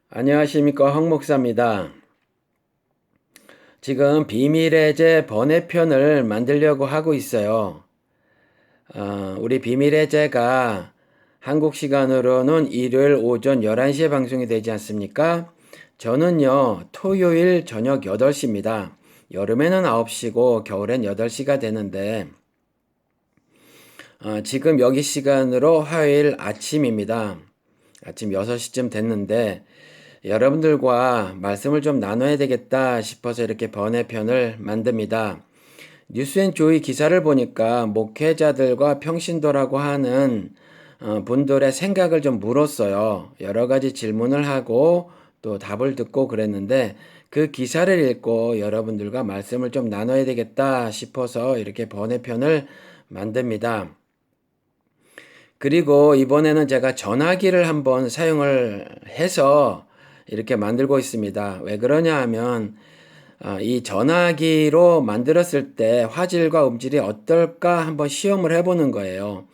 안녕하십니까, 황 목사입니다. 지금 비밀의 제 번외편을 만들려고 하고 있어요. 우리 비밀의 제가 한국 시간으로는 일요일 오전 11시에 방송이 되지 않습니까? 저는요, 토요일 저녁 8시입니다. 여름에는 9시고 겨울엔 8시가 되는데, 지금 여기 시간으로 화요일 아침입니다. 아침 6시쯤 됐는데, 여러분들과 말씀을 좀 나눠야 되겠다 싶어서 이렇게 번외편을 만듭니다. 뉴스앤조이 기사를 보니까 목회자들과 평신도라고 하는 분들의 생각을 좀 물었어요. 여러 가지 질문을 하고 또 답을 듣고 그랬는데 그 기사를 읽고 여러분들과 말씀을 좀 나눠야 되겠다 싶어서 이렇게 번외편을 만듭니다. 그리고 이번에는 제가 전화기를 한번 사용을 해서 이렇게 만들고 있습니다. 왜 그러냐 하면 이 전화기로 만들었을 때 화질과 음질이 어떨까 한번 시험을 해보는 거예요.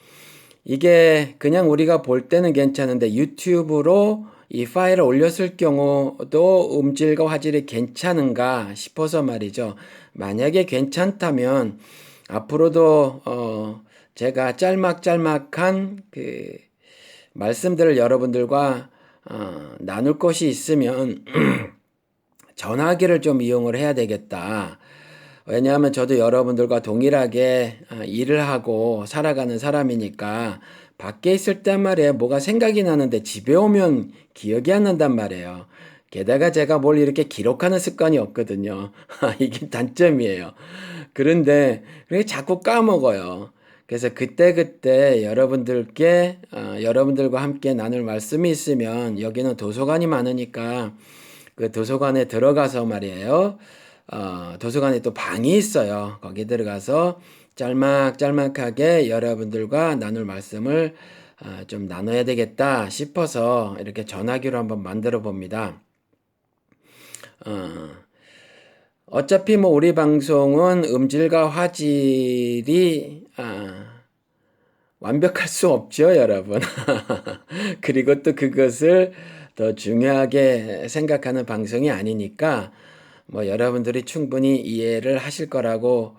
이게 그냥 우리가 볼 때는 괜찮은데 유튜브로 이 파일을 올렸을 경우도 음질과 화질이 괜찮은가 싶어서 말이죠. 만약에 괜찮다면 앞으로도 제가 짤막짤막한 그 말씀들을 여러분들과 나눌 것이 있으면 전화기를 좀 이용을 해야 되겠다. 왜냐하면 저도 여러분들과 동일하게 일을 하고 살아가는 사람이니까 밖에 있을 땐 말이에요. 뭐가 생각이 나는데 집에 오면 기억이 안 난단 말이에요. 게다가 제가 뭘 이렇게 기록하는 습관이 없거든요. 이게 단점이에요. 그런데 그게 자꾸 까먹어요. 그래서 그때그때 여러분들께 여러분들과 함께 나눌 말씀이 있으면 여기는 도서관이 많으니까 그 도서관에 들어가서 말이에요. 도서관에 또 방이 있어요. 거기 들어가서 짤막짤막하게 여러분들과 나눌 말씀을 좀 나눠야 되겠다 싶어서 이렇게 전화기로 한번 만들어 봅니다. 어, 어차피 뭐 우리 방송은 음질과 화질이 완벽할 수 없죠, 여러분. 그리고 또 그것을 더 중요하게 생각하는 방송이 아니니까 뭐 여러분들이 충분히 이해를 하실 거라고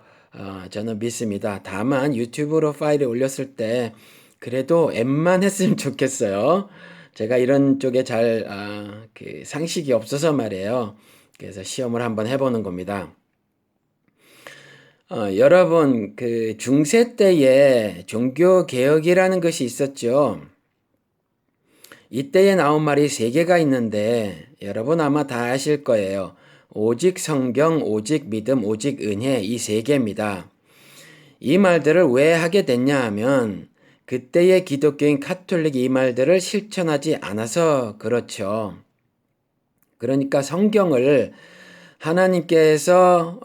저는 믿습니다. 다만 유튜브로 파일을 올렸을 때 그래도 앱만 했으면 좋겠어요. 제가 이런 쪽에 잘 그 상식이 없어서 말이에요. 그래서 시험을 한번 해보는 겁니다. 여러분, 그 중세 때에 종교 개혁이라는 것이 있었죠. 이때에 나온 말이 세 개가 있는데 여러분 아마 다 아실 거예요. 오직 성경, 오직 믿음, 오직 은혜 이 세 개입니다. 이 말들을 왜 하게 됐냐 하면 그때의 기독교인 카톨릭이 이 말들을 실천하지 않아서 그렇죠. 그러니까 성경을 하나님께서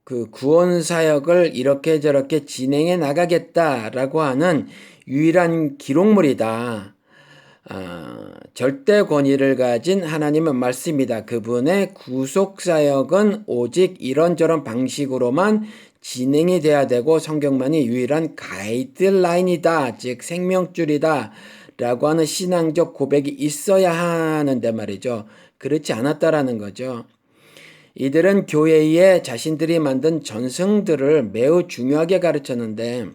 그 구원 사역을 이렇게 저렇게 진행해 나가겠다라고 하는 유일한 기록물이다. 절대 권위를 가진 하나님의 말씀이다. 그분의 구속 사역은 오직 이런저런 방식으로만 진행이 돼야 되고 성경만이 유일한 가이드라인이다. 즉 생명줄이다. 라고 하는 신앙적 고백이 있어야 하는데 말이죠. 그렇지 않았다라는 거죠. 이들은 교회에 자신들이 만든 전승들을 매우 중요하게 가르쳤는데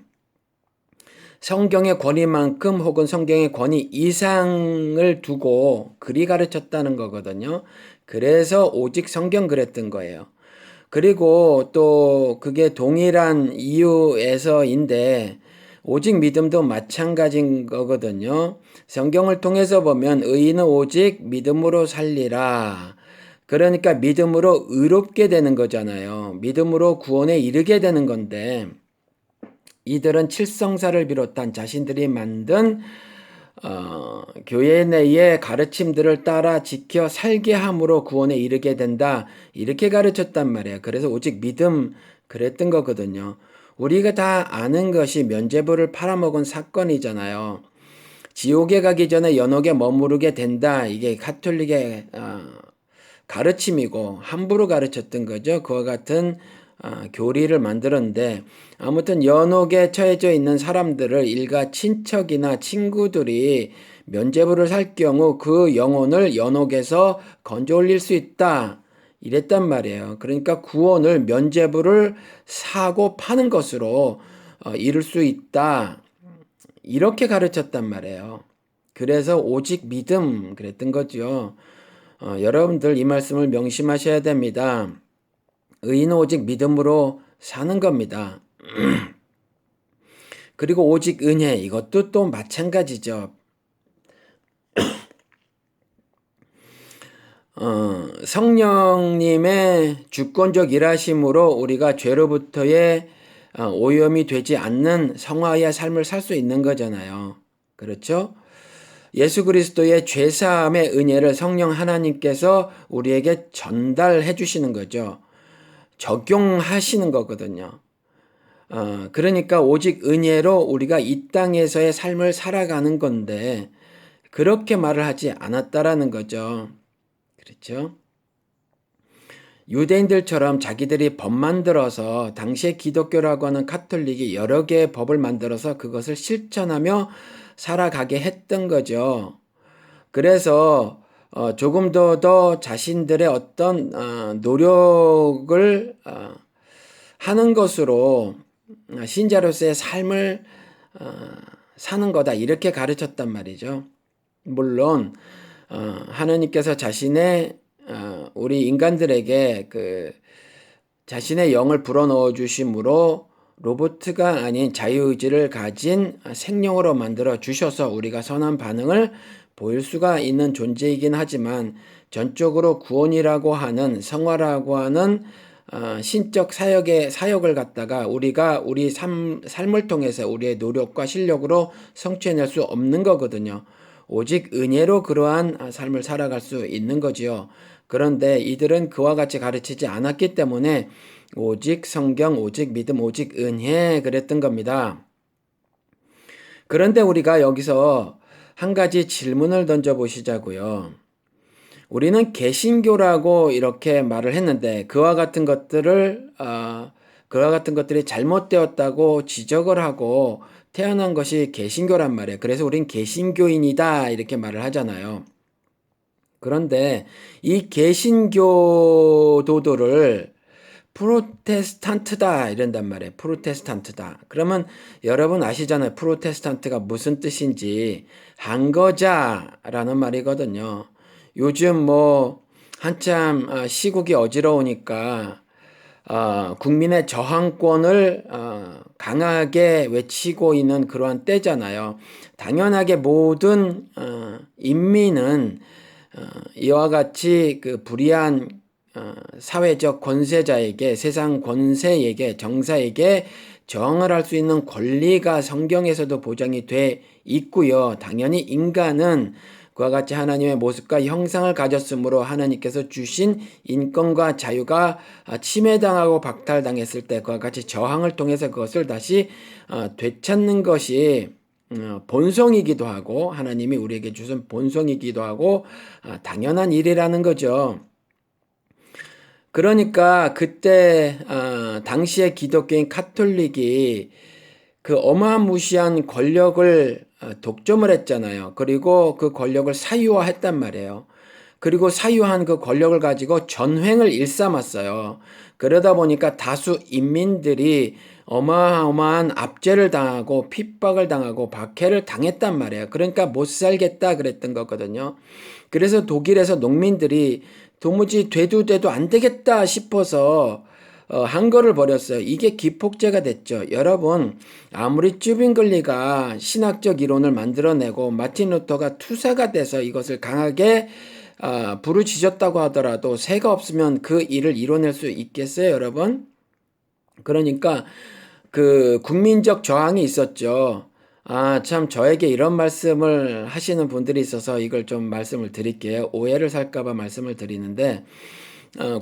성경의 권위만큼 혹은 성경의 권위 이상을 두고 그리 가르쳤다는 거거든요. 그래서 오직 성경 그랬던 거예요. 그리고 또 그게 동일한 이유에서인데 오직 믿음도 마찬가지인 거거든요. 성경을 통해서 보면 의인은 오직 믿음으로 살리라. 그러니까 믿음으로 의롭게 되는 거잖아요. 믿음으로 구원에 이르게 되는 건데 이들은 칠성사를 비롯한 자신들이 만든 교회 내의 가르침들을 따라 지켜 살게 함으로 구원에 이르게 된다. 이렇게 가르쳤단 말이에요. 그래서 오직 믿음 그랬던 거거든요. 우리가 다 아는 것이 면죄부를 팔아먹은 사건이잖아요. 지옥에 가기 전에 연옥에 머무르게 된다. 이게 가톨릭의 가르침이고 함부로 가르쳤던 거죠. 그와 같은 교리를 만들었는데 아무튼 연옥에 처해져 있는 사람들을 일가 친척이나 친구들이 면죄부를 살 경우 그 영혼을 연옥에서 건져 올릴 수 있다. 이랬단 말이에요. 그러니까 구원을 면죄부를 사고 파는 것으로 이룰 수 있다. 이렇게 가르쳤단 말이에요. 그래서 오직 믿음 그랬던 거죠. 여러분들 이 말씀을 명심하셔야 됩니다. 의인은 오직 믿음으로 사는 겁니다. 그리고 오직 은혜 이것도 또 마찬가지죠. 성령님의 주권적 일하심으로 우리가 죄로부터의 오염이 되지 않는 성화의 삶을 살 수 있는 거잖아요. 그렇죠? 예수 그리스도의 죄사함의 은혜를 성령 하나님께서 우리에게 전달해 주시는 거죠. 적용하시는 거거든요. 그러니까 오직 은혜로 우리가 이 땅에서의 삶을 살아가는 건데 그렇게 말을 하지 않았다라는 거죠. 그렇죠? 유대인들처럼 자기들이 법 만들어서 당시에 기독교라고 하는 카톨릭이 여러 개의 법을 만들어서 그것을 실천하며 살아가게 했던 거죠. 그래서 조금 더 자신들의 어떤 노력을 하는 것으로 신자로서의 삶을 사는 거다 이렇게 가르쳤단 말이죠. 물론 하나님께서 자신의 우리 인간들에게 그 자신의 영을 불어넣어 주심으로 로봇가 아닌 자유의지를 가진 생명으로 만들어 주셔서 우리가 선한 반응을 보일 수가 있는 존재이긴 하지만 전적으로 구원이라고 하는 성화라고 하는 신적 사역을 갖다가 우리가 우리 삶을 통해서 우리의 노력과 실력으로 성취해낼 수 없는 거거든요. 오직 은혜로 그러한 삶을 살아갈 수 있는 거지요. 그런데 이들은 그와 같이 가르치지 않았기 때문에 오직 성경, 오직 믿음, 오직 은혜 그랬던 겁니다. 그런데 우리가 여기서 한 가지 질문을 던져보시자고요. 우리는 개신교라고 이렇게 말을 했는데 그와 같은 것들이 잘못되었다고 지적을 하고 태어난 것이 개신교란 말이에요. 그래서 우린 개신교인이다 이렇게 말을 하잖아요. 그런데 이 개신교도들을 프로테스탄트다 이런단 말이에요. 프로테스탄트다. 그러면 여러분 아시잖아요. 프로테스탄트가 무슨 뜻인지. 항거자라는 말이거든요. 요즘 한참 시국이 어지러우니까 국민의 저항권을 강하게 외치고 있는 그러한 때잖아요. 당연하게 모든 인민은 이와 같이 그 불의한 사회적 권세자에게, 세상 권세에게, 정사에게 저항을 할 수 있는 권리가 성경에서도 보장이 돼 있고요. 당연히 인간은 그와 같이 하나님의 모습과 형상을 가졌으므로 하나님께서 주신 인권과 자유가 침해당하고 박탈당했을 때 그와 같이 저항을 통해서 그것을 다시 되찾는 것이 본성이기도 하고 하나님이 우리에게 주신 본성이기도 하고 당연한 일이라는 거죠. 그러니까 그때 당시의 기독교인 카톨릭이 그 어마무시한 권력을 독점을 했잖아요. 그리고 그 권력을 사유화했단 말이에요. 그리고 사유한 그 권력을 가지고 전횡을 일삼았어요. 그러다 보니까 다수 인민들이 어마어마한 압제를 당하고 핍박을 당하고 박해를 당했단 말이에요. 그러니까 못 살겠다 그랬던 거거든요. 그래서 독일에서 농민들이 도무지 돼도 안 되겠다 싶어서 한거를 벌였어요. 이게 기폭제가 됐죠. 여러분 아무리 쭈빙글리가 신학적 이론을 만들어내고 마틴 루터가 투사가 돼서 이것을 강하게 부르짖었다고 하더라도 새가 없으면 그 일을 이뤄낼 수 있겠어요, 여러분? 그러니까 그 국민적 저항이 있었죠. 참 저에게 이런 말씀을 하시는 분들이 있어서 이걸 좀 말씀을 드릴게요. 오해를 살까봐 말씀을 드리는데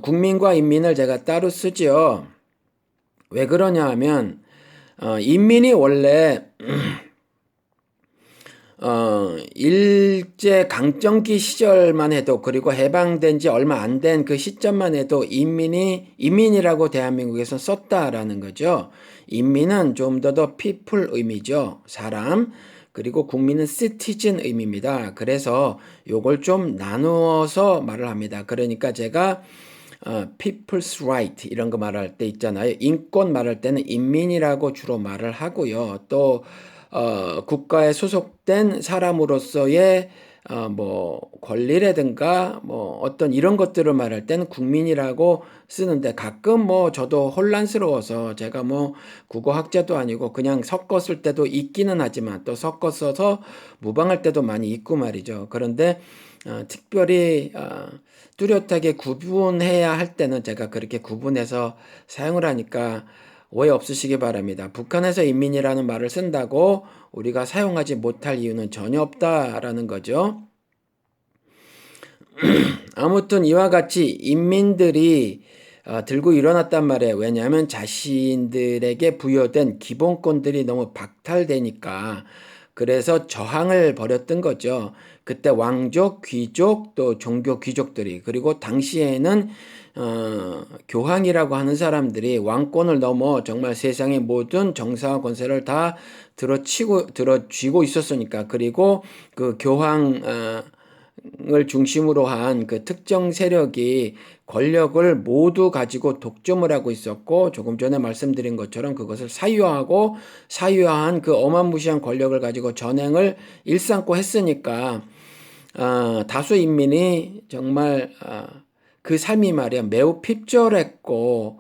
국민과 인민을 제가 따로 쓰죠. 왜 그러냐 하면 인민이 원래 일제 강점기 시절만 해도 그리고 해방된 지 얼마 안 된 그 시점만 해도 인민이라고 대한민국에서 썼다라는 거죠. 인민은 좀 더 people 의미죠. 사람. 그리고 국민은 citizen 의미입니다. 그래서 요걸 좀 나누어서 말을 합니다. 그러니까 제가 people's right 이런 거 말할 때 있잖아요. 인권 말할 때는 인민이라고 주로 말을 하고요. 또 국가에 소속된 사람으로서의 뭐 권리라든가 뭐 어떤 이런 것들을 말할 때는 국민이라고 쓰는데 가끔 뭐 저도 혼란스러워서 제가 뭐 국어학자도 아니고 그냥 섞어 쓸 때도 있기는 하지만 또 섞어 써서 무방할 때도 많이 있고 말이죠. 그런데 특별히 뚜렷하게 구분해야 할 때는 제가 그렇게 구분해서 사용을 하니까 오해 없으시기 바랍니다. 북한에서 인민이라는 말을 쓴다고 우리가 사용하지 못할 이유는 전혀 없다라는 거죠. 아무튼 이와 같이 인민들이 들고 일어났단 말이에요. 왜냐하면 자신들에게 부여된 기본권들이 너무 박탈되니까. 그래서 저항을 벌였던 거죠. 그때 왕족, 귀족, 또 종교 귀족들이, 그리고 당시에는 교황이라고 하는 사람들이 왕권을 넘어 정말 세상의 모든 정사와 권세를 다 들어쥐고 있었으니까. 그리고 그 교황 을 중심으로 한 그 특정 세력이 권력을 모두 가지고 독점을 하고 있었고, 조금 전에 말씀드린 것처럼 그것을 사유화하고 사유화한 그 어마무시한 권력을 가지고 전행을 일삼고 했으니까 다수 인민이 정말 그 삶이 말이야 매우 핍절했고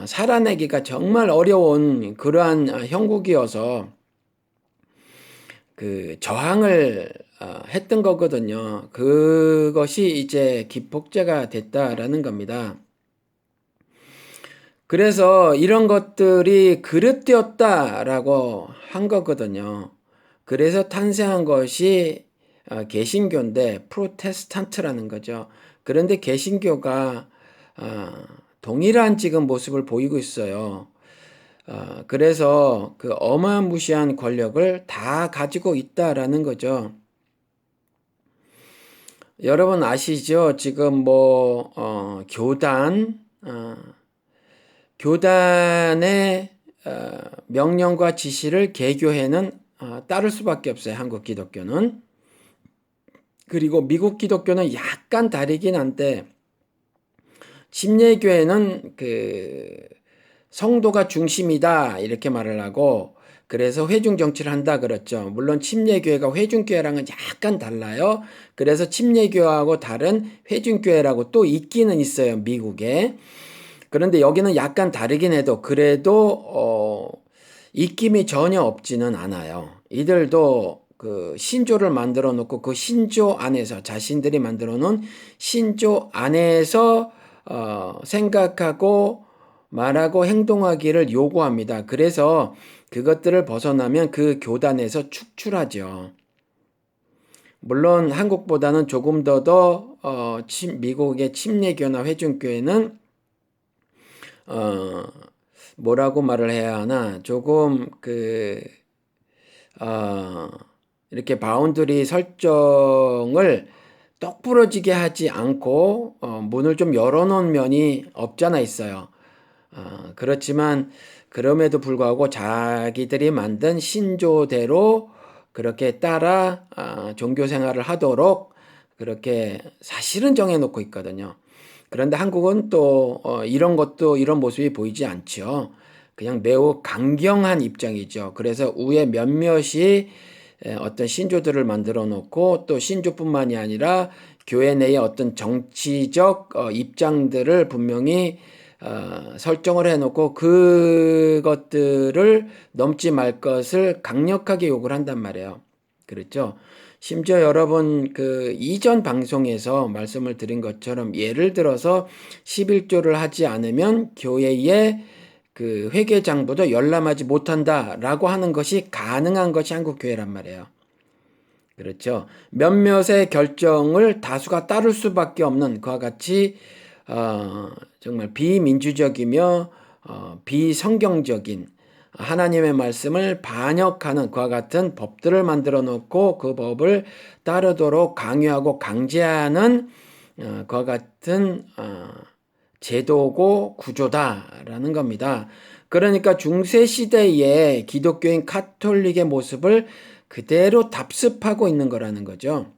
살아내기가 정말 어려운 그러한 형국이어서 그 저항을 했던 거거든요. 그것이 이제 기폭제가 됐다라는 겁니다. 그래서 이런 것들이 그릇되었다라고 한 거거든요. 그래서 탄생한 것이 개신교인데 프로테스탄트라는 거죠. 그런데 개신교가 동일한 지금 모습을 보이고 있어요. 그래서 그 어마무시한 권력을 다 가지고 있다라는 거죠. 여러분 아시죠? 지금 뭐 교단의 명령과 지시를 개교회는 따를 수밖에 없어요. 한국 기독교는. 그리고 미국 기독교는 약간 다르긴 한데 침례교회는 그 성도가 중심이다 이렇게 말을 하고 그래서 회중 정치를 한다 그랬죠. 물론 침례교회가 회중교회랑은 약간 달라요. 그래서 침례교회하고 다른 회중교회라고 또 있기는 있어요. 미국에. 그런데 여기는 약간 다르긴 해도 그래도 입김이 전혀 없지는 않아요. 이들도 그 신조를 만들어 놓고 그 신조 안에서 자신들이 만들어 놓은 신조 안에서 생각하고 말하고 행동하기를 요구합니다. 그래서 그것들을 벗어나면 그 교단에서 축출하죠. 물론 한국보다는 조금 더 미국의 침례교나 회중교회는 뭐라고 말을 해야 하나 조금 이렇게 바운더리 설정을 똑부러지게 하지 않고 문을 좀 열어놓은 면이 없잖아 있어요. 그렇지만 그럼에도 불구하고 자기들이 만든 신조대로 그렇게 따라 종교 생활을 하도록 그렇게 사실은 정해놓고 있거든요. 그런데 한국은 또 이런 모습이 보이지 않죠. 그냥 매우 강경한 입장이죠. 그래서 위에 몇몇이 어떤 신조들을 만들어 놓고 또 신조뿐만이 아니라 교회 내의 어떤 정치적 입장들을 분명히 설정을 해놓고 그것들을 넘지 말 것을 강력하게 요구를 한단 말이에요. 그렇죠? 심지어 여러분 그 이전 방송에서 말씀을 드린 것처럼 예를 들어서 11조를 하지 않으면 교회의 그 회계장부도 열람하지 못한다라고 하는 것이 가능한 것이 한국 교회란 말이에요. 그렇죠. 몇몇의 결정을 다수가 따를 수밖에 없는 그와 같이 정말 비민주적이며 비성경적인 하나님의 말씀을 반역하는 그와 같은 법들을 만들어 놓고 그 법을 따르도록 강요하고 강제하는 그와 같은 제도고 구조다라는 겁니다. 그러니까 중세 시대의 기독교인 카톨릭의 모습을 그대로 답습하고 있는 거라는 거죠.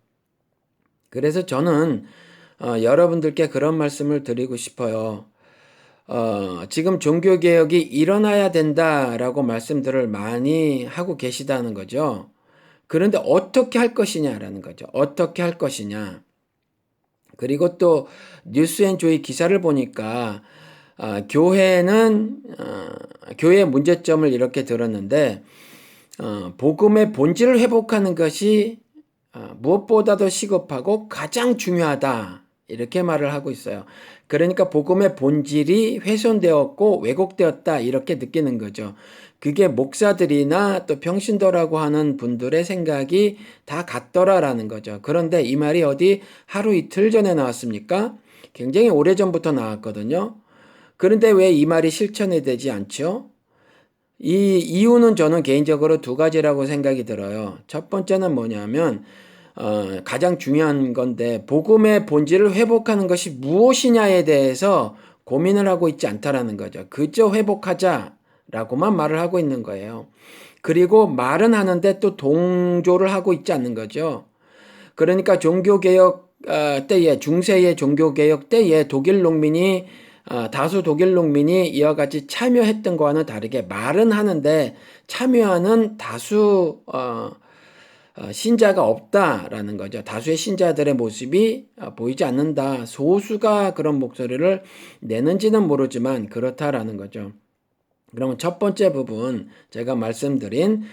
그래서 저는 여러분들께 그런 말씀을 드리고 싶어요. 지금 종교개혁이 일어나야 된다라고 말씀들을 많이 하고 계시다는 거죠. 그런데 어떻게 할 것이냐라는 거죠. 어떻게 할 것이냐. 그리고 또 뉴스앤조이 기사를 보니까 교회의 문제점을 이렇게 들었는데 복음의 본질을 회복하는 것이 무엇보다도 시급하고 가장 중요하다. 이렇게 말을 하고 있어요. 그러니까 복음의 본질이 훼손되었고 왜곡되었다. 이렇게 느끼는 거죠. 그게 목사들이나 또 평신도라고 하는 분들의 생각이 다 같더라라는 거죠. 그런데 이 말이 어디 하루 이틀 전에 나왔습니까? 굉장히 오래전부터 나왔거든요. 그런데 왜 이 말이 실천이 되지 않죠? 이 이유는 저는 개인적으로 두 가지라고 생각이 들어요. 첫 번째는 뭐냐면 가장 중요한 건데 복음의 본질을 회복하는 것이 무엇이냐에 대해서 고민을 하고 있지 않다라는 거죠. 그저 회복하자라고만 말을 하고 있는 거예요. 그리고 말은 하는데 또 동조를 하고 있지 않는 거죠. 그러니까 종교개혁 때에 중세의 종교개혁 때에 다수 독일 농민이 이와 같이 참여했던 거와는 다르게 말은 하는데 참여하는 다수 신자가 없다라는 거죠. 다수의 신자들의 모습이 보이지 않는다. 소수가 그런 목소리를 내는지는 모르지만 그렇다라는 거죠. 그러면 첫 번째 부분 제가 말씀드린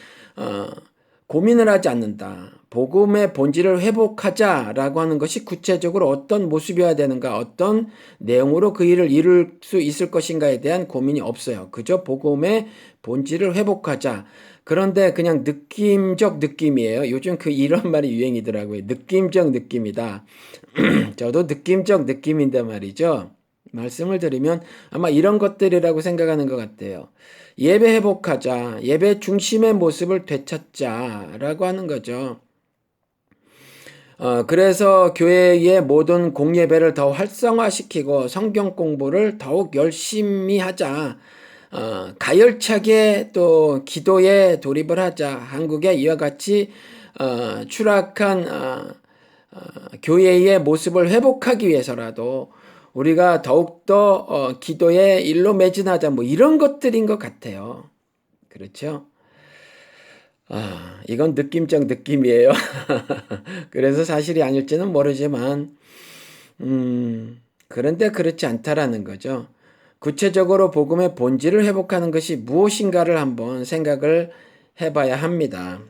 고민을 하지 않는다. 복음의 본질을 회복하자라고 하는 것이 구체적으로 어떤 모습이어야 되는가, 어떤 내용으로 그 일을 이룰 수 있을 것인가에 대한 고민이 없어요. 그저 복음의 본질을 회복하자. 그런데 그냥 느낌적 느낌이에요. 요즘 이런 말이 유행이더라고요. 느낌적 느낌이다. 저도 느낌적 느낌인데 말이죠. 말씀을 드리면 아마 이런 것들이라고 생각하는 것 같아요. 예배 회복하자, 예배 중심의 모습을 되찾자라고 하는 거죠. 그래서 교회의 모든 공예배를 더 활성화시키고 성경 공부를 더욱 열심히 하자. 가열차게 또 기도에 돌입을 하자. 한국에 이와 같이 추락한 교회의 모습을 회복하기 위해서라도 우리가 더욱더 기도에 일로 매진하자. 뭐 이런 것들인 것 같아요. 그렇죠? 이건 느낌적 느낌이에요. 그래서 사실이 아닐지는 모르지만, 그런데 그렇지 않다라는 거죠. 구체적으로 복음의 본질을 회복하는 것이 무엇인가를 한번 생각을 해봐야 합니다.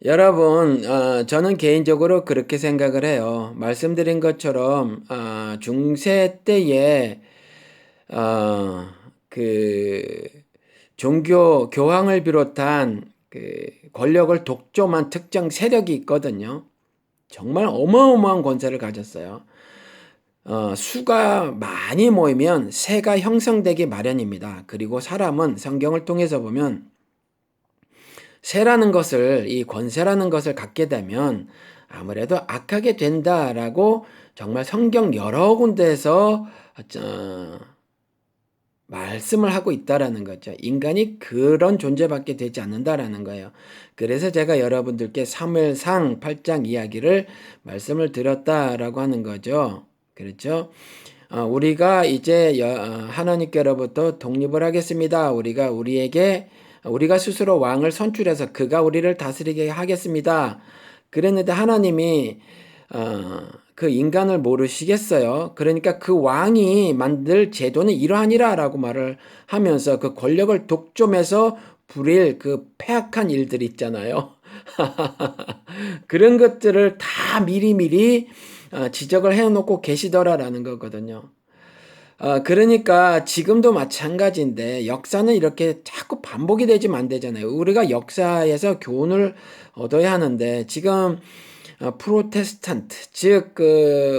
여러분, 저는 개인적으로 그렇게 생각을 해요. 말씀드린 것처럼, 중세 때에, 교황을 비롯한 권력을 독점한 특정 세력이 있거든요. 정말 어마어마한 권세를 가졌어요. 수가 많이 모이면 세가 형성되기 마련입니다. 그리고 사람은 성경을 통해서 보면 이 권세라는 것을 갖게 되면 아무래도 악하게 된다라고 정말 성경 여러 군데에서 말씀을 하고 있다라는 거죠. 인간이 그런 존재밖에 되지 않는다라는 거예요. 그래서 제가 여러분들께 사무엘상 8장 이야기를 말씀을 드렸다라고 하는 거죠. 그렇죠? 우리가 이제 하나님께로부터 독립을 하겠습니다. 우리가 스스로 왕을 선출해서 그가 우리를 다스리게 하겠습니다. 그랬는데 하나님이 그 인간을 모르시겠어요. 그러니까 그 왕이 만들 제도는 이러하니라라고 말을 하면서 그 권력을 독점해서 부릴 그 패악한 일들 있잖아요. 그런 것들을 다 미리미리 지적을 해놓고 계시더라라는 거거든요. 그러니까 지금도 마찬가지인데 역사는 이렇게 자꾸 반복이 되지만 안 되잖아요. 우리가 역사에서 교훈을 얻어야 하는데 지금 프로테스탄트, 즉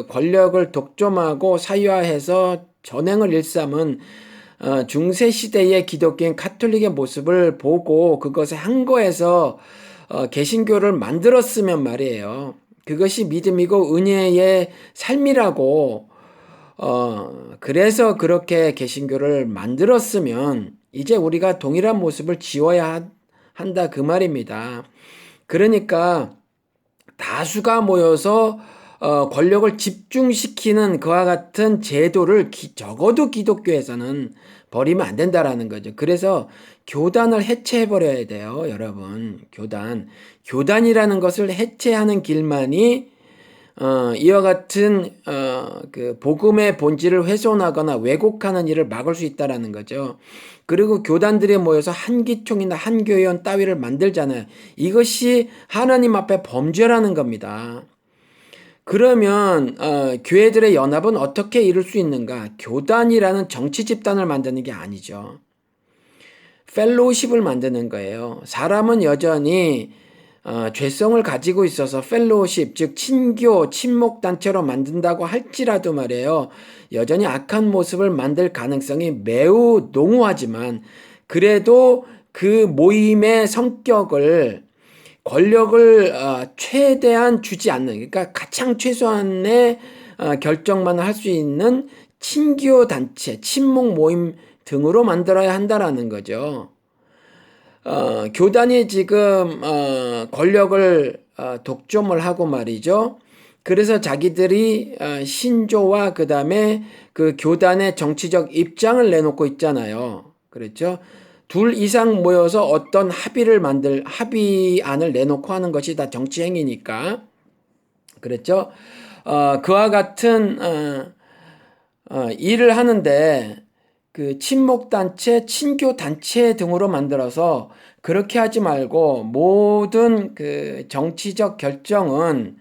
권력을 독점하고 사유화해서 전횡을 일삼은 중세 시대의 기독교인 카톨릭의 모습을 보고 그것에 항거해서 개신교를 만들었으면 말이에요. 그것이 믿음이고 은혜의 삶이라고 그래서 그렇게 개신교를 만들었으면 이제 우리가 동일한 모습을 지어야 한다 그 말입니다. 그러니까 다수가 모여서 권력을 집중시키는 그와 같은 제도를 적어도 기독교에서는 버리면 안 된다라는 거죠. 그래서 교단을 해체해 버려야 돼요, 여러분. 교단이라는 것을 해체하는 길만이 이와 같은 그 복음의 본질을 훼손하거나 왜곡하는 일을 막을 수 있다라는 거죠. 그리고 교단들이 모여서 한기총이나 한교회원 따위를 만들잖아요. 이것이 하나님 앞에 범죄라는 겁니다. 그러면 교회들의 연합은 어떻게 이룰 수 있는가? 교단이라는 정치 집단을 만드는 게 아니죠. 펠로우십을 만드는 거예요. 사람은 여전히 죄성을 가지고 있어서 펠로우십, 즉 친교, 친목단체로 만든다고 할지라도 말이에요. 여전히 악한 모습을 만들 가능성이 매우 농후하지만 그래도 그 모임의 성격을 권력을 최대한 주지 않는, 그러니까 가장 최소한의 결정만 할 수 있는 친교 단체, 친목 모임 등으로 만들어야 한다라는 거죠. 교단이 지금 권력을 독점을 하고 말이죠. 그래서 자기들이 신조와 그 다음에 그 교단의 정치적 입장을 내놓고 있잖아요. 그렇죠? 둘 이상 모여서 어떤 합의안을 내놓고 하는 것이 다 정치 행위니까. 그렇죠? 그와 같은 일을 하는데 그 친목단체, 친교단체 등으로 만들어서 그렇게 하지 말고 모든 그 정치적 결정은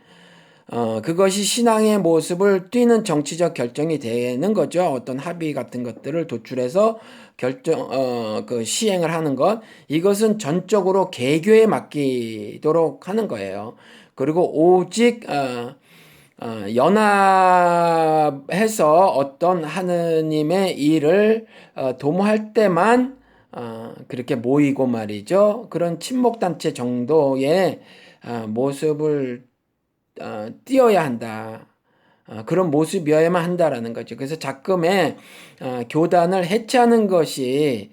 그것이 신앙의 모습을 띠는 정치적 결정이 되는 거죠. 어떤 합의 같은 것들을 도출해서 그 시행을 하는 것. 이것은 전적으로 개교에 맡기도록 하는 거예요. 그리고 오직 연합해서 어떤 하느님의 일을 도모할 때만 그렇게 모이고 말이죠. 그런 친목단체 정도의 모습을 띄어야 한다. 그런 모습이어야만 한다라는 거죠. 그래서 자금의 교단을 해체하는 것이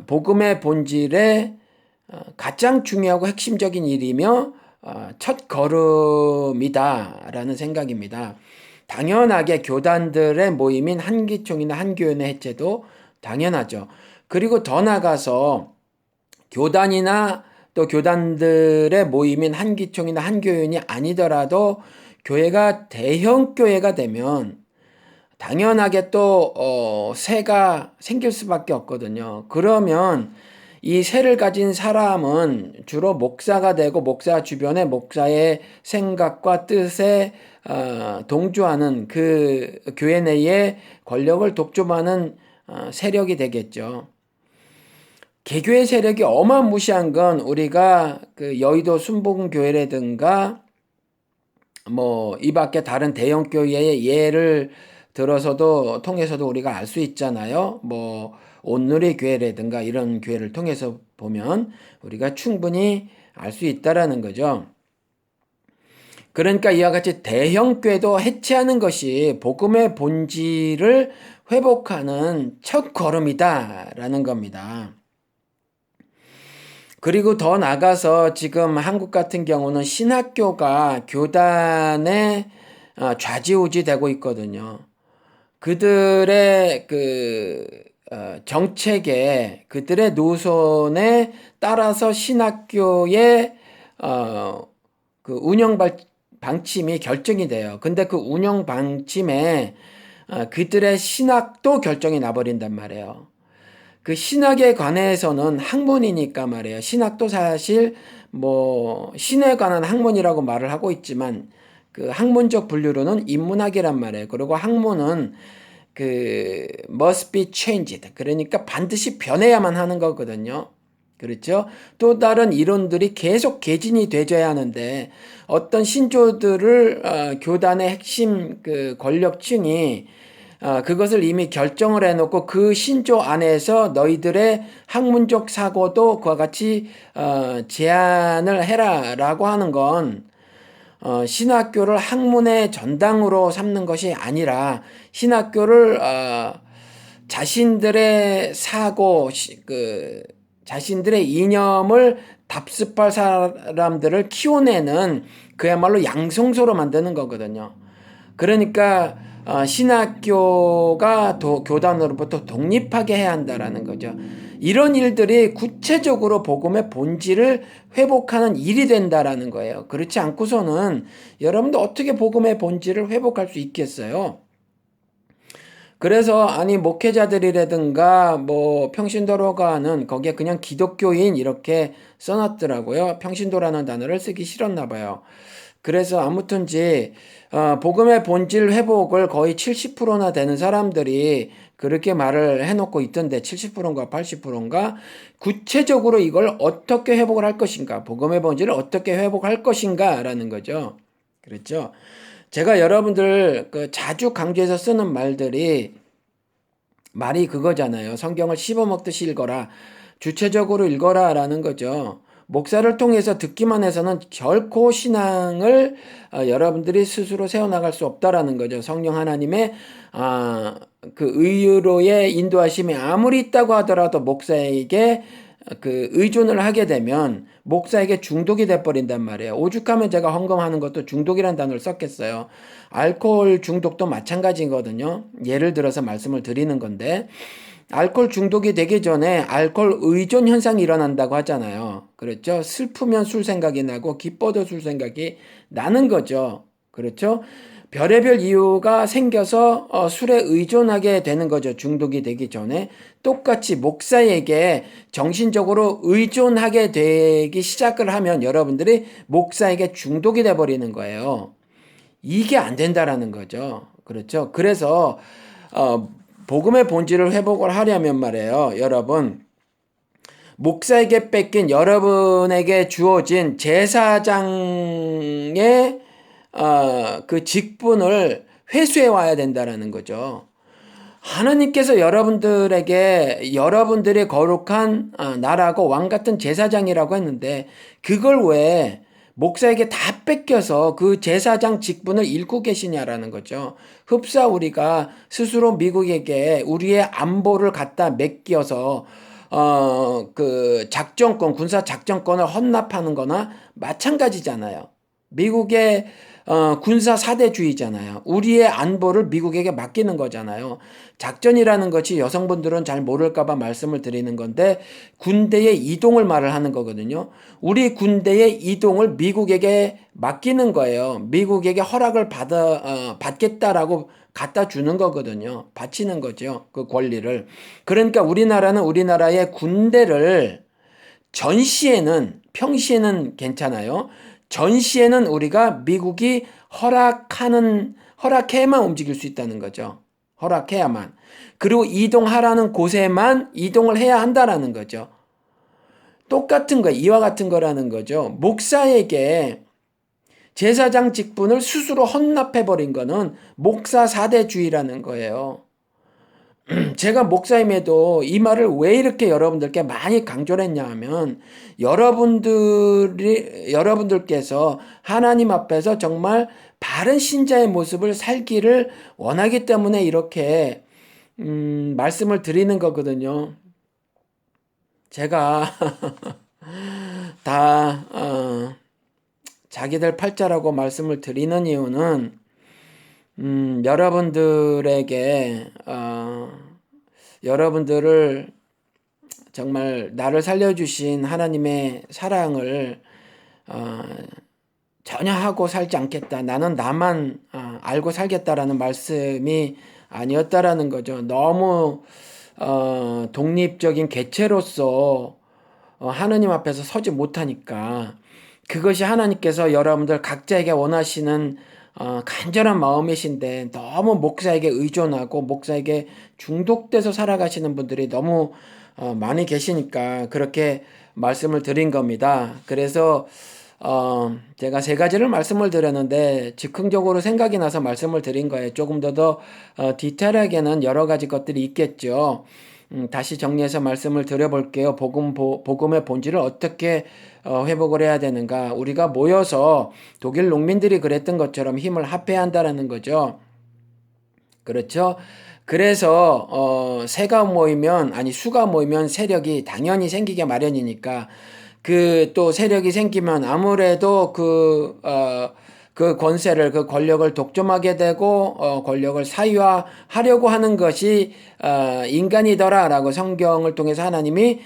복음의 본질에 가장 중요하고 핵심적인 일이며 첫 걸음이다라는 생각입니다. 당연하게 교단들의 모임인 한기총이나 한교연의 해체도 당연하죠. 그리고 더 나가서 교단이나 또 교단들의 모임인 한기총이나 한교연이 아니더라도 교회가 대형 교회가 되면 당연하게 또 새가 생길 수밖에 없거든요. 그러면 이 새를 가진 사람은 주로 목사가 되고 목사 주변에 목사의 생각과 뜻에 동조하는 그 교회 내의 권력을 독점하는 세력이 되겠죠. 개교의 세력이 어마무시한 건 우리가 그 여의도 순복음교회라든가 뭐 이 밖에 다른 대형 교회의 예를 들어서도 통해서도 우리가 알 수 있잖아요. 뭐 온누리 교회라든가 이런 교회를 통해서 보면 우리가 충분히 알 수 있다라는 거죠. 그러니까 이와 같이 대형 교회도 해체하는 것이 복음의 본질을 회복하는 첫 걸음이다라는 겁니다. 그리고 더 나가서 지금 한국 같은 경우는 신학교가 교단에 좌지우지 되고 있거든요. 그들의 그 정책에 그들의 노선에 따라서 신학교의 그 운영 방침이 결정이 돼요. 근데 그 운영 방침에 그들의 신학도 결정이 나버린단 말이에요. 그 신학에 관해서는 학문이니까 말이에요. 신학도 사실 뭐 신에 관한 학문이라고 말을 하고 있지만 그 학문적 분류로는 인문학이란 말이에요. 그리고 학문은 그 must be changed. 그러니까 반드시 변해야만 하는 거거든요. 그렇죠? 또 다른 이론들이 계속 개진이 되져야 하는데 어떤 신조들을 교단의 핵심 그 권력층이 그것을 이미 결정을 해놓고 그 신조 안에서 너희들의 학문적 사고도 그와 같이 제안을 해라라고 하는 건 신학교를 학문의 전당으로 삼는 것이 아니라 신학교를 자신들의 사고 자신들의 이념을 답습할 사람들을 키워내는 그야말로 양성소로 만드는 거거든요. 그러니까 신학교가 교단으로부터 독립하게 해야 한다라는 거죠. 이런 일들이 구체적으로 복음의 본질을 회복하는 일이 된다라는 거예요. 그렇지 않고서는 여러분들 어떻게 복음의 본질을 회복할 수 있겠어요? 그래서 목회자들이라든가 평신도로가는 거기에 그냥 기독교인 이렇게 써놨더라고요. 평신도라는 단어를 쓰기 싫었나 봐요. 그래서 아무튼지 복음의 본질 회복을 거의 70%나 되는 사람들이 그렇게 말을 해놓고 있던데, 70%인가 80%인가 구체적으로 이걸 어떻게 회복을 할 것인가, 복음의 본질을 어떻게 회복할 것인가 라는 거죠. 그렇죠. 제가 여러분들 자주 강조해서 쓰는 말이 그거잖아요. 성경을 씹어먹듯이 읽어라. 주체적으로 읽어라 라는 거죠. 목사를 통해서 듣기만 해서는 결코 신앙을 여러분들이 스스로 세워나갈 수 없다라는 거죠. 성령 하나님의 그 의로의 인도하심이 아무리 있다고 하더라도 목사에게 그 의존을 하게 되면 목사에게 중독이 돼버린단 말이에요. 오죽하면 제가 헌금하는 것도 중독이라는 단어를 썼겠어요. 알코올 중독도 마찬가지거든요. 예를 들어서 말씀을 드리는 건데, 알코올 중독이 되기 전에 알코올 의존 현상이 일어난다고 하잖아요. 그렇죠? 슬프면 술 생각이 나고 기뻐도 술 생각이 나는 거죠. 그렇죠? 별의별 이유가 생겨서 술에 의존하게 되는 거죠. 중독이 되기 전에. 똑같이 목사에게 정신적으로 의존하게 되기 시작을 하면 여러분들이 목사에게 중독이 돼버리는 거예요. 이게 안 된다라는 거죠. 그렇죠? 그래서 복음의 본질을 회복을 하려면 말이에요. 여러분, 목사에게 뺏긴 여러분에게 주어진 제사장의 그 직분을 회수해 와야 된다라는 거죠. 하나님께서 여러분들에게 여러분들의 거룩한 나라고 왕 같은 제사장이라고 했는데, 그걸 왜 목사에게 다 뺏겨서 그 제사장 직분을 잃고 계시냐라는 거죠. 흡사 우리가 스스로 미국에게 우리의 안보를 갖다 맡겨서 그 작전권, 군사 작전권을 헌납하는 거나 마찬가지잖아요. 미국의 군사 사대주의잖아요. 우리의 안보를 미국에게 맡기는 거잖아요. 작전이라는 것이 여성분들은 잘 모를까봐 말씀을 드리는 건데, 군대의 이동을 말을 하는 거거든요. 우리 군대의 이동을 미국에게 맡기는 거예요. 미국에게 허락을 받겠다라고 갖다 주는 거거든요. 바치는 거죠. 그 권리를. 그러니까 우리나라는 우리나라의 군대를 전시에는, 평시에는 괜찮아요. 전시에는 우리가 미국이 허락해야만 움직일 수 있다는 거죠. 허락해야만. 그리고 이동하라는 곳에만 이동을 해야 한다라는 거죠. 똑같은 거, 이와 같은 거라는 거죠. 목사에게 제사장 직분을 스스로 헌납해버린 거는 목사 사대주의라는 거예요. 제가 목사임에도 이 말을 왜 이렇게 여러분들께 많이 강조를 했냐 하면, 여러분들께서 하나님 앞에서 정말 바른 신자의 모습을 살기를 원하기 때문에 이렇게 말씀을 드리는 거거든요. 제가 다 자기들 팔자라고 말씀을 드리는 이유는 여러분들에게 여러분들을 정말 나를 살려주신 하나님의 사랑을 전혀 하고 살지 않겠다. 나는 나만 알고 살겠다라는 말씀이 아니었다라는 거죠. 너무 독립적인 개체로서 하나님 앞에서 서지 못하니까, 그것이 하나님께서 여러분들 각자에게 원하시는 간절한 마음이신데, 너무 목사에게 의존하고 목사에게 중독돼서 살아가시는 분들이 너무 많이 계시니까 그렇게 말씀을 드린 겁니다. 그래서 제가 세 가지를 말씀을 드렸는데 즉흥적으로 생각이 나서 말씀을 드린 거예요. 조금 더 디테일하게는 여러 가지 것들이 있겠죠. 다시 정리해서 말씀을 드려볼게요. 복음의 본질을 어떻게 회복을 해야 되는가. 우리가 모여서 독일 농민들이 그랬던 것처럼 힘을 합해야 한다는 거죠. 그렇죠? 그래서 새가 모이면 아니 수가 모이면 세력이 당연히 생기게 마련이니까 그 또 세력이 생기면 아무래도 그 권세를 그 권력을 독점하게 되고 권력을 사유화하려고 하는 것이 인간이더라라고 성경을 통해서 하나님이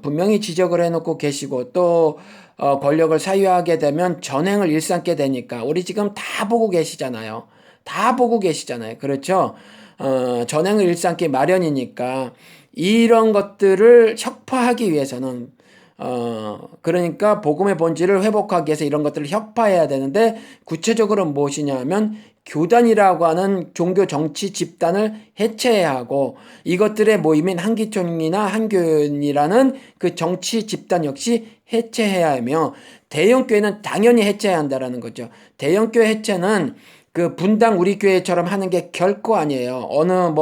분명히 지적을 해놓고 계시고 또 권력을 사유하게 되면 전횡을 일삼게 되니까 우리 지금 다 보고 계시잖아요. 다 보고 계시잖아요. 그렇죠? 전횡을 일삼기 마련이니까 이런 것들을 혁파하기 위해서는 그러니까 복음의 본질을 회복하기 위해서 이런 것들을 혁파해야 되는데 구체적으로 무엇이냐면 교단이라고 하는 종교 정치 집단을 해체해야 하고 이것들의 모임인 한기총이나 한교연이라는 그 정치 집단 역시 해체해야 하며 대형교회는 당연히 해체해야 한다라는 거죠. 대형교회 해체는 그 분당 우리 교회처럼 하는 게 결코 아니에요. 어느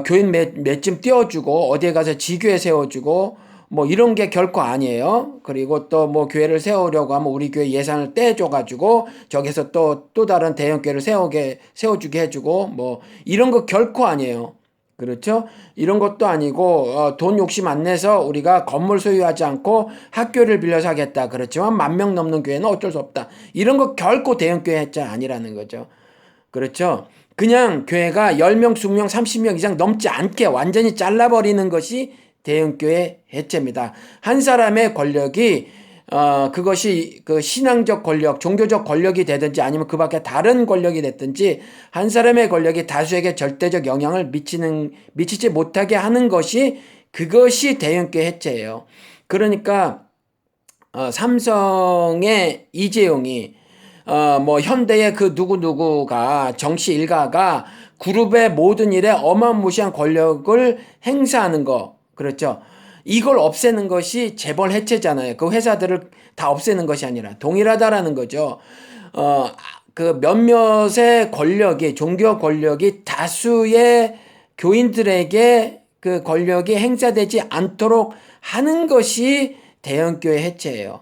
교인 몇쯤 띄워주고, 어디에 가서 지교회 세워주고, 뭐 이런 게 결코 아니에요. 그리고 또 뭐 교회를 세우려고 하면 우리 교회 예산을 떼줘가지고, 저기서 또 다른 대형교회를 세워주게 해주고, 뭐 이런 거 결코 아니에요. 그렇죠? 이런 것도 아니고 돈 욕심 안 내서 우리가 건물 소유하지 않고 학교를 빌려서 하겠다. 그렇지만 10,000명 넘는 교회는 어쩔 수 없다. 이런 거 결코 대형교회 해체 아니라는 거죠. 그렇죠? 그냥 교회가 10명, 20명, 30명 이상 넘지 않게 완전히 잘라버리는 것이 대형교회 해체입니다. 한 사람의 권력이 그것이 그 신앙적 권력, 종교적 권력이 되든지 아니면 그 밖에 다른 권력이 됐든지 한 사람의 권력이 다수에게 절대적 영향을 미치지 못하게 하는 것이 그것이 대형교회 해체예요. 그러니까 삼성의 이재용이 뭐 현대의 그 누구누구가 정치 일가가 그룹의 모든 일에 어마무시한 권력을 행사하는 거 그렇죠. 이걸 없애는 것이 재벌 해체잖아요. 그 회사들을 다 없애는 것이 아니라 동일하다라는 거죠. 그 몇몇의 권력이 종교 권력이 다수의 교인들에게 그 권력이 행사되지 않도록 하는 것이 대형교회 해체예요.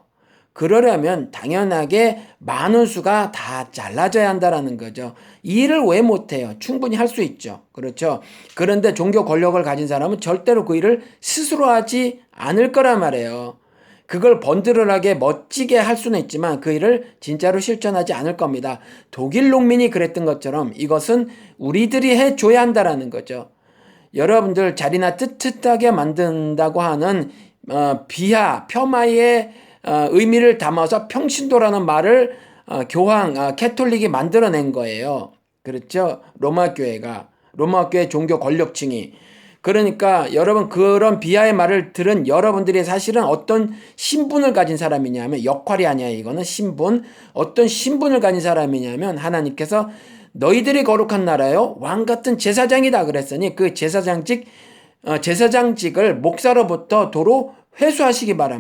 그러려면 당연하게 많은 수가 다 잘라져야 한다라는 거죠. 이 일을 왜 못해요? 충분히 할 수 있죠. 그렇죠. 그런데 종교 권력을 가진 사람은 절대로 그 일을 스스로 하지 않을 거란 말이에요. 그걸 번드러하게 멋지게 할 수는 있지만 그 일을 진짜로 실천하지 않을 겁니다. 독일 농민이 그랬던 것처럼 이것은 우리들이 해줘야 한다라는 거죠. 여러분들 자리나 떳떳하게 만든다고 하는 비하, 폄하의 의미를 담아서 평신도라는 말을 교황, 캐톨릭이 만들어낸 거예요. 그렇죠? 로마교회 종교 권력층이. 그러니까 여러분 그런 비하의 말을 들은 여러분들이 사실은 어떤 신분을 가진 사람이냐면 역할이 아니야. 이거는 신분. 어떤 신분을 가진 사람이냐면 하나님께서 너희들이 거룩한 나라요 왕 같은 제사장이다 그랬으니 그 제사장직을 목사로부터 도로 회수하시기 바랍니다.